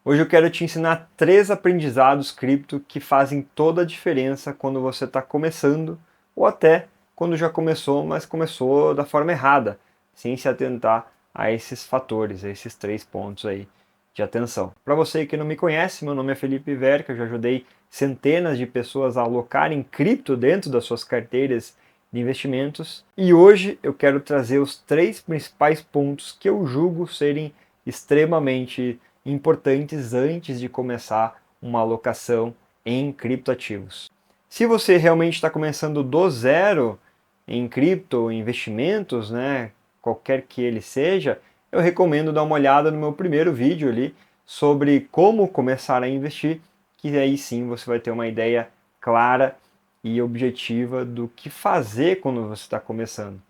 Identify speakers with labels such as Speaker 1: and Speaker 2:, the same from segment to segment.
Speaker 1: Hoje eu quero te ensinar 3 aprendizados cripto que fazem toda a diferença quando você está começando ou até quando já começou, mas começou da forma errada, sem se atentar a esses fatores, a esses 3 pontos aí de atenção. Para você que não me conhece, meu nome é Felipe Verca, eu já ajudei centenas de pessoas a alocarem cripto dentro das suas carteiras de investimentos e hoje eu quero trazer os 3 principais pontos que eu julgo serem extremamente importantes antes de começar uma alocação em criptoativos. Se você realmente está começando do zero em cripto, investimentos, né, qualquer que ele seja, eu recomendo dar uma olhada no meu primeiro vídeo ali sobre como começar a investir, que aí sim você vai ter uma ideia clara e objetiva do que fazer quando você está começando.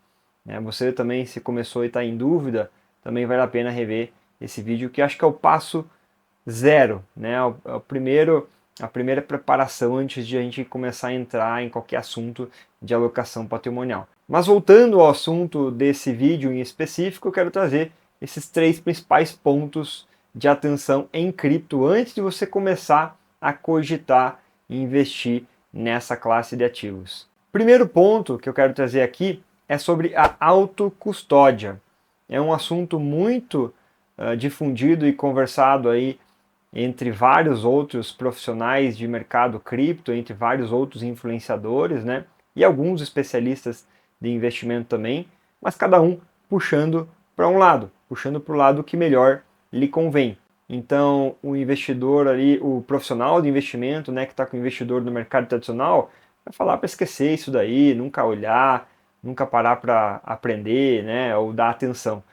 Speaker 1: Você também, se começou e está em dúvida, também vale a pena rever esse vídeo, que acho que é o passo zero, né? A primeira preparação antes de a gente começar a entrar em qualquer assunto de alocação patrimonial. Mas voltando ao assunto desse vídeo em específico, eu quero trazer esses 3 principais pontos de atenção em cripto antes de você começar a cogitar e investir nessa classe de ativos. Primeiro ponto que eu quero trazer aqui é sobre a autocustódia. É um assunto muito difundido e conversado aí entre vários outros profissionais de mercado cripto, entre vários outros influenciadores, né? E alguns especialistas de investimento também, mas cada um puxando para um lado, puxando para o lado que melhor lhe convém. Então, o investidor ali, o profissional de investimento, né, que está com o investidor no mercado tradicional, vai falar para esquecer isso daí, nunca olhar, nunca parar para aprender, né, ou dar atenção.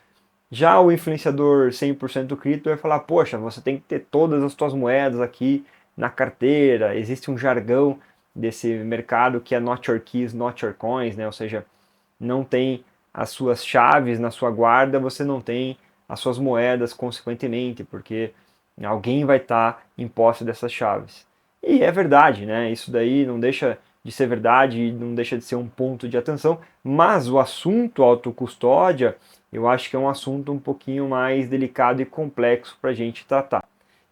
Speaker 1: Já o influenciador 100% cripto vai falar, poxa, você tem que ter todas as suas moedas aqui na carteira, existe um jargão desse mercado que é not your keys, not your coins, né? Ou seja, não tem as suas chaves na sua guarda, você não tem as suas moedas consequentemente, porque alguém vai estar em posse dessas chaves. E é verdade, né? Isso daí não deixa de ser verdade e não deixa de ser um ponto de atenção, mas o assunto autocustódia, eu acho que é um assunto um pouquinho mais delicado e complexo para a gente tratar.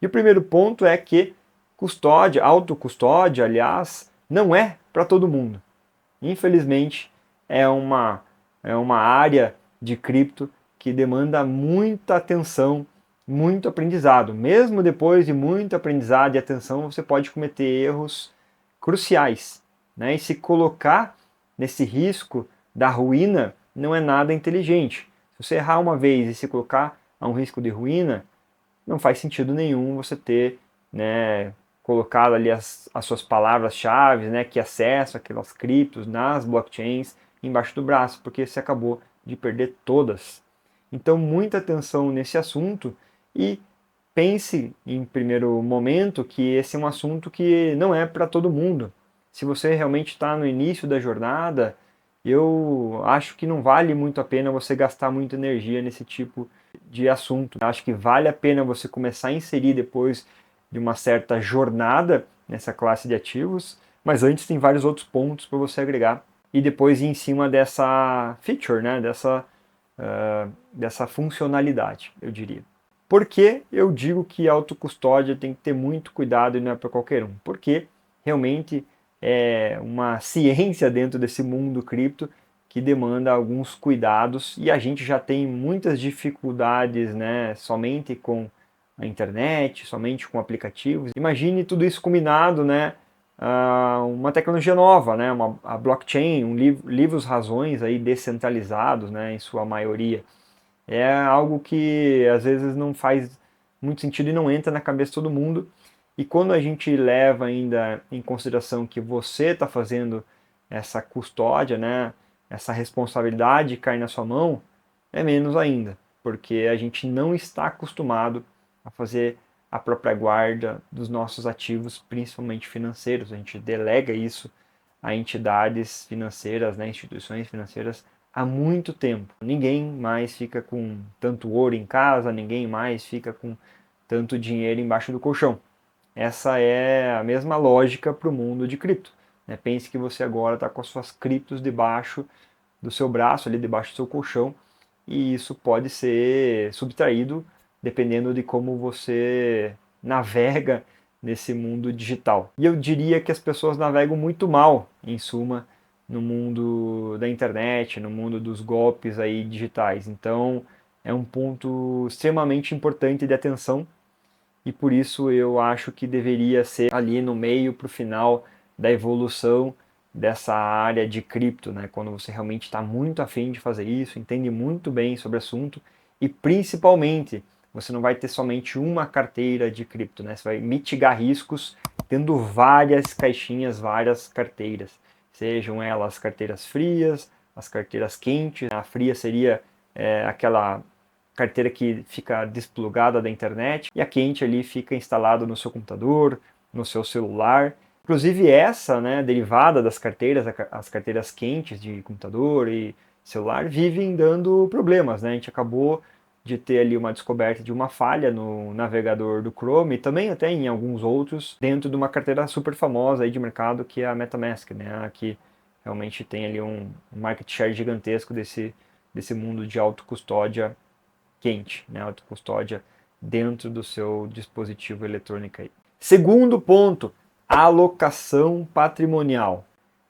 Speaker 1: E o primeiro ponto é que custódia, autocustódia, aliás, não é para todo mundo. Infelizmente, é uma área de cripto que demanda muita atenção, muito aprendizado. Mesmo depois de muito aprendizado e atenção, você pode cometer erros cruciais, né? E se colocar nesse risco da ruína não é nada inteligente. Se você errar uma vez e se colocar a um risco de ruína, não faz sentido nenhum você ter, né, colocado ali as suas palavras-chave, né, que acessa aquelas criptos nas blockchains embaixo do braço, porque você acabou de perder todas. Então, muita atenção nesse assunto e pense em primeiro momento que esse é um assunto que não é para todo mundo. Se você realmente está no início da jornada, eu acho que não vale muito a pena você gastar muita energia nesse tipo de assunto. Acho que vale a pena você começar a inserir depois de uma certa jornada nessa classe de ativos, mas antes tem vários outros pontos para você agregar e depois ir em cima dessa feature, né, dessa funcionalidade, eu diria. Por que eu digo que autocustódia tem que ter muito cuidado e não é para qualquer um? Porque realmente é uma ciência dentro desse mundo cripto que demanda alguns cuidados e a gente já tem muitas dificuldades, né, somente com a internet, somente com aplicativos. Imagine tudo isso combinado, né, uma tecnologia nova, né, a blockchain, livros razões aí descentralizados, né, em sua maioria. É algo que às vezes não faz muito sentido e não entra na cabeça de todo mundo. E quando a gente leva ainda em consideração que você está fazendo essa custódia, né, essa responsabilidade cai na sua mão, é menos ainda, porque a gente não está acostumado a fazer a própria guarda dos nossos ativos, principalmente financeiros. A gente delega isso a entidades financeiras, né, instituições financeiras há muito tempo. Ninguém mais fica com tanto ouro em casa, ninguém mais fica com tanto dinheiro embaixo do colchão. Essa é a mesma lógica para o mundo de cripto. Né? Pense que você agora está com as suas criptos debaixo do seu braço, ali debaixo do seu colchão, e isso pode ser subtraído dependendo de como você navega nesse mundo digital. E eu diria que as pessoas navegam muito mal, em suma, no mundo da internet, no mundo dos golpes aí digitais. Então, é um ponto extremamente importante de atenção e por isso eu acho que deveria ser ali no meio para o final da evolução dessa área de cripto, né? Quando você realmente está muito afim de fazer isso, entende muito bem sobre o assunto e principalmente você não vai ter somente uma carteira de cripto, né? Você vai mitigar riscos tendo várias caixinhas, várias carteiras, sejam elas carteiras frias, as carteiras quentes. A fria seria aquela carteira que fica desplugada da internet e a quente ali fica instalada no seu computador, no seu celular. Inclusive essa, né, derivada das carteiras, as carteiras quentes de computador e celular, vivem dando problemas, né? A gente acabou de ter ali uma descoberta de uma falha no navegador do Chrome e também até em alguns outros dentro de uma carteira super famosa aí de mercado que é a MetaMask, né? Que realmente tem ali um market share gigantesco desse mundo de autocustódia quente, né? Autocustódia dentro do seu dispositivo eletrônico aí. Segundo ponto, alocação patrimonial.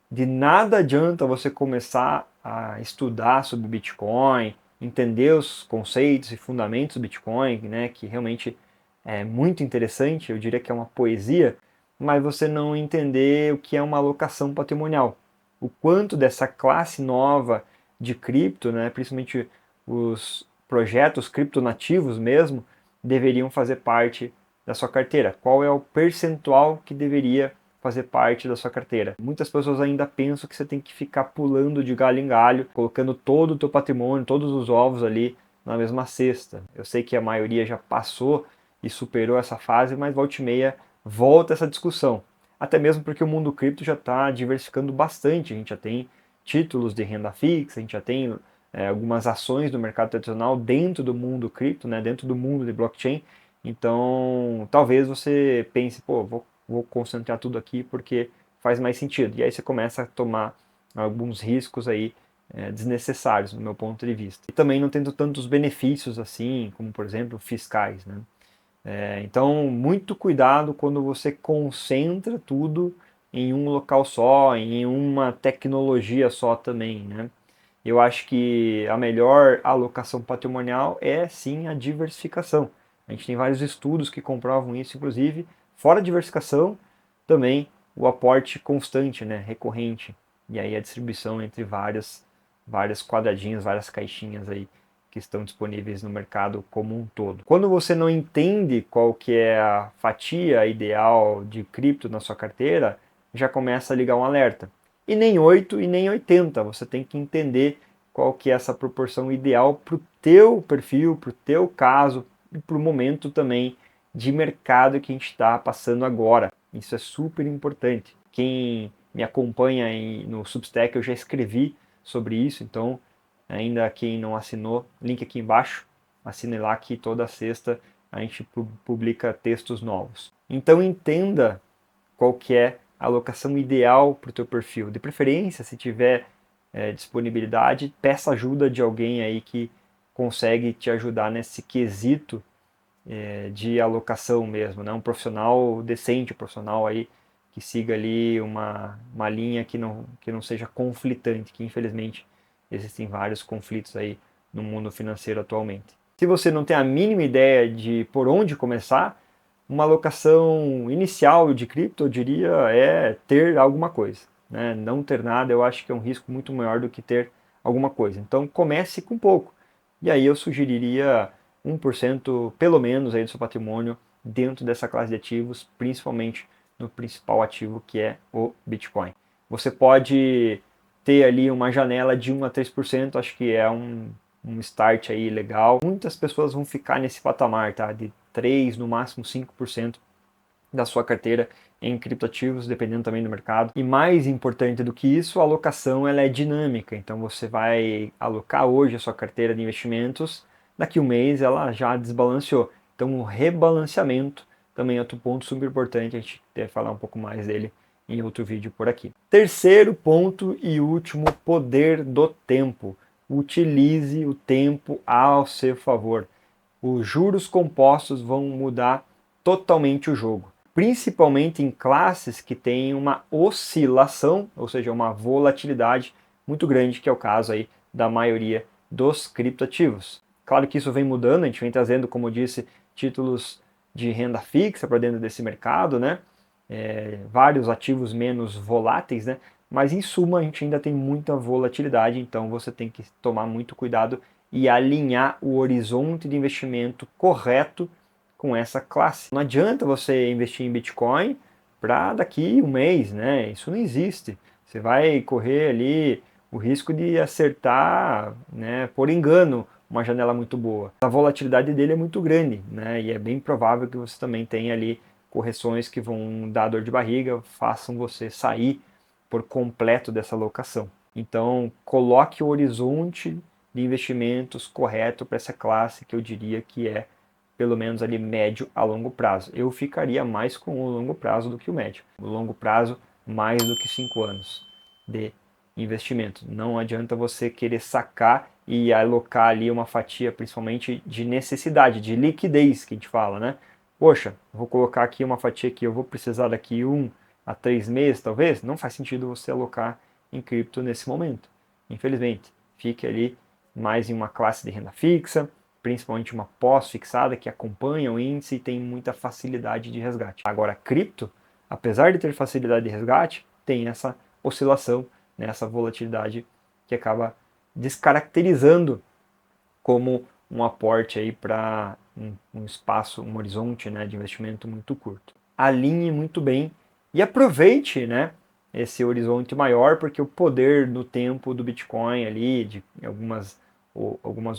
Speaker 1: De nada adianta você começar a estudar sobre Bitcoin, entender os conceitos e fundamentos do Bitcoin, né, que realmente é muito interessante, eu diria que é uma poesia, mas você não entender o que é uma alocação patrimonial. O quanto dessa classe nova de cripto, né, principalmente os projetos criptonativos mesmo, deveriam fazer parte da sua carteira. Qual é o percentual que deveria fazer parte da sua carteira? Muitas pessoas ainda pensam que você tem que ficar pulando de galho em galho, colocando todo o teu patrimônio, todos os ovos ali na mesma cesta. Eu sei que a maioria já passou e superou essa fase, mas volta e meia volta essa discussão. Até mesmo porque o mundo cripto já está diversificando bastante. A gente já tem títulos de renda fixa, a gente já tem algumas ações do mercado tradicional dentro do mundo cripto, né, dentro do mundo de blockchain. Então, talvez você pense, pô, vou concentrar tudo aqui porque faz mais sentido. E aí você começa a tomar alguns riscos aí desnecessários, no meu ponto de vista. E também não tendo tantos benefícios assim, como por exemplo fiscais, né? Então, muito cuidado quando você concentra tudo em um local só, em uma tecnologia só também, né? Eu acho que a melhor alocação patrimonial é sim a diversificação. A gente tem vários estudos que comprovam isso, inclusive, fora a diversificação, também o aporte constante, né, recorrente, e aí a distribuição entre vários quadradinhos, várias caixinhas aí que estão disponíveis no mercado como um todo. Quando você não entende qual que é a fatia ideal de cripto na sua carteira, já começa a ligar um alerta. E nem 8 e nem 80, você tem que entender qual que é essa proporção ideal para o teu perfil, para o teu caso e para o momento também de mercado que a gente está passando agora. Isso é super importante. Quem me acompanha aí no Substack, eu já escrevi sobre isso, então ainda quem não assinou, link aqui embaixo, assine lá que toda sexta a gente publica textos novos. Então entenda qual que é a alocação ideal para o teu perfil. De preferência, se tiver disponibilidade, peça ajuda de alguém aí que consegue te ajudar nesse quesito de alocação mesmo, né? Um profissional decente, um profissional aí que siga ali uma linha que não seja conflitante, que infelizmente existem vários conflitos aí no mundo financeiro atualmente. Se você não tem a mínima ideia de por onde começar, uma alocação inicial de cripto, eu diria, é ter alguma coisa, né? Não ter nada, eu acho que é um risco muito maior do que ter alguma coisa. Então comece com pouco. E aí eu sugeriria 1% pelo menos aí do seu patrimônio dentro dessa classe de ativos, principalmente no principal ativo que é o Bitcoin. Você pode ter ali uma janela de 1 a 3%, acho que é um start aí legal. Muitas pessoas vão ficar nesse patamar, tá? De 3, no máximo 5% da sua carteira em criptoativos, dependendo também do mercado. E mais importante do que isso, a alocação ela é dinâmica. Então você vai alocar hoje a sua carteira de investimentos, daqui um mês ela já desbalanceou. Então o rebalanceamento também é outro ponto super importante, a gente deve falar um pouco mais dele em outro vídeo por aqui. Terceiro ponto e último, poder do tempo. Utilize o tempo ao seu favor. Os juros compostos vão mudar totalmente o jogo, principalmente em classes que têm uma oscilação, ou seja, uma volatilidade muito grande, que é o caso aí da maioria dos criptoativos. Claro que isso vem mudando, a gente vem trazendo, como eu disse, títulos de renda fixa para dentro desse mercado, né? Vários ativos menos voláteis, né? Mas em suma a gente ainda tem muita volatilidade, então você tem que tomar muito cuidado e alinhar o horizonte de investimento correto com essa classe. Não adianta você investir em Bitcoin para daqui um mês, né? Isso não existe. Você vai correr ali o risco de acertar, né, por engano, uma janela muito boa. A volatilidade dele é muito grande, né? E é bem provável que você também tenha ali correções que vão dar dor de barriga, façam você sair por completo dessa alocação. Então, coloque o horizonte de investimentos correto para essa classe, que eu diria que é pelo menos ali médio a longo prazo. Eu ficaria mais com o longo prazo do que o médio. O longo prazo, mais do que 5 anos de investimento. Não adianta você querer sacar e alocar ali uma fatia, principalmente de necessidade, de liquidez, que a gente fala, né? Poxa, vou colocar aqui uma fatia que eu vou precisar daqui 1 a 3 meses, talvez. Não faz sentido você alocar em cripto nesse momento. Infelizmente, fique ali mais em uma classe de renda fixa, principalmente uma pós-fixada que acompanha o índice e tem muita facilidade de resgate. Agora, cripto, apesar de ter facilidade de resgate, tem essa oscilação, né, essa volatilidade que acaba descaracterizando como um aporte aí para um espaço, um horizonte, né, de investimento muito curto. Alinhe muito bem e aproveite, né, esse horizonte maior, porque o poder do tempo do Bitcoin ali, de algumas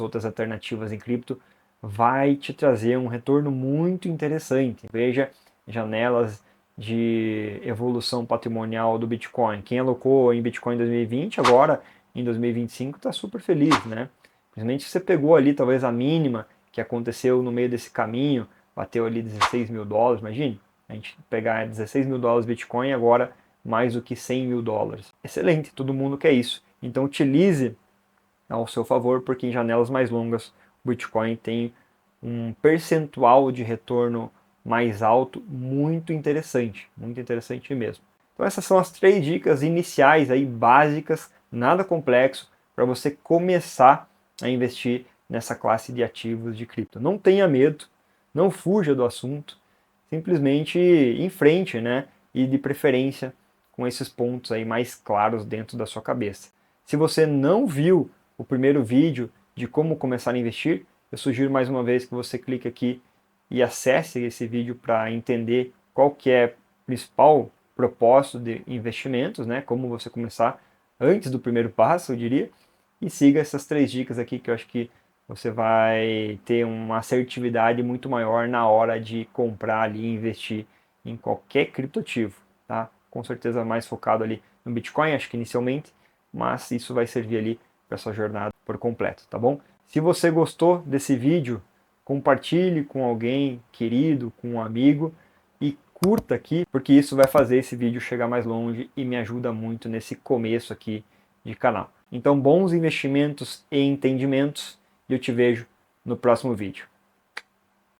Speaker 1: outras alternativas em cripto, vai te trazer um retorno muito interessante. Veja janelas de evolução patrimonial do Bitcoin. Quem alocou em Bitcoin em 2020, agora em 2025 está super feliz, né? Principalmente se você pegou ali talvez a mínima que aconteceu no meio desse caminho, bateu ali 16 mil dólares, imagine, a gente pegar 16 mil dólares Bitcoin e agora mais do que 100 mil dólares. Excelente, todo mundo quer isso. Então utilize ao seu favor, porque em janelas mais longas o Bitcoin tem um percentual de retorno mais alto muito interessante mesmo. Então essas são as 3 dicas iniciais aí, básicas, nada complexo, para você começar a investir nessa classe de ativos de cripto. Não tenha medo, não fuja do assunto, simplesmente enfrente, né? E de preferência com esses pontos aí mais claros dentro da sua cabeça. Se você não viu o primeiro vídeo de como começar a investir, eu sugiro mais uma vez que você clique aqui e acesse esse vídeo para entender qual que é o principal propósito de investimentos, né? Como você começar antes do primeiro passo, eu diria, e siga essas 3 dicas aqui que eu acho que você vai ter uma assertividade muito maior na hora de comprar ali e investir em qualquer criptoativo, tá? Com certeza mais focado ali no Bitcoin, acho que inicialmente, mas isso vai servir ali para sua jornada por completo, tá bom? Se você gostou desse vídeo, compartilhe com alguém querido, com um amigo e curta aqui, porque isso vai fazer esse vídeo chegar mais longe e me ajuda muito nesse começo aqui de canal. Então, bons investimentos e entendimentos e eu te vejo no próximo vídeo.